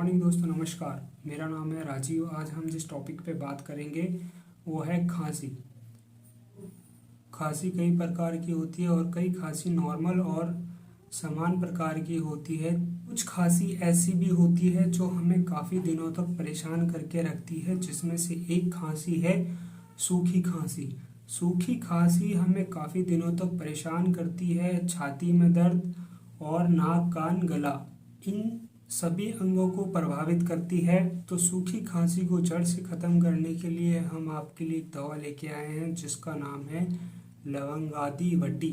Morning दोस्तों, नमस्कार। मेरा नाम है राजीव। आज हम जिस टॉपिक पे बात करेंगे वो है खांसी। खांसी कई प्रकार की होती है और कई खांसी नॉर्मल और समान प्रकार की होती है। कुछ खांसी ऐसी भी होती है जो हमें काफ़ी दिनों तक परेशान करके रखती है, जिसमें से एक खांसी है सूखी खांसी। सूखी खांसी हमें काफ़ी दिनों तक परेशान करती है। छाती में दर्द और नाक कान गला इन सभी अंगों को प्रभावित करती है। तो सूखी खांसी को जड़ से ख़त्म करने के लिए हम आपके लिए एक दवा लेके आए हैं जिसका नाम है लवंगादी वटी।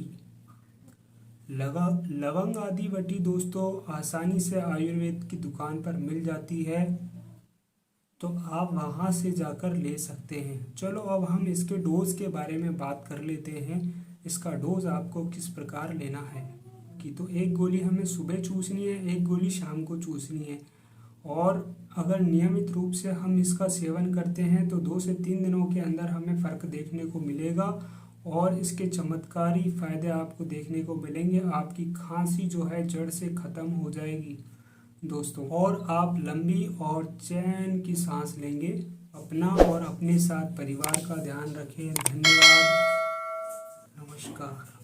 लवंगादी वटी दोस्तों आसानी से आयुर्वेद की दुकान पर मिल जाती है, तो आप वहाँ से जाकर ले सकते हैं। चलो अब हम इसके डोज के बारे में बात कर लेते हैं। इसका डोज आपको किस प्रकार लेना है कि तो एक गोली हमें सुबह चूसनी है, एक गोली शाम को चूसनी है। और अगर नियमित रूप से हम इसका सेवन करते हैं तो 2 से 3 दिनों के अंदर हमें फ़र्क देखने को मिलेगा और इसके चमत्कारी फ़ायदे आपको देखने को मिलेंगे। आपकी खांसी जो है जड़ से ख़त्म हो जाएगी दोस्तों, और आप लंबी और चैन की सांस लेंगे। अपना और अपने साथ परिवार का ध्यान रखें। धन्यवाद, नमस्कार।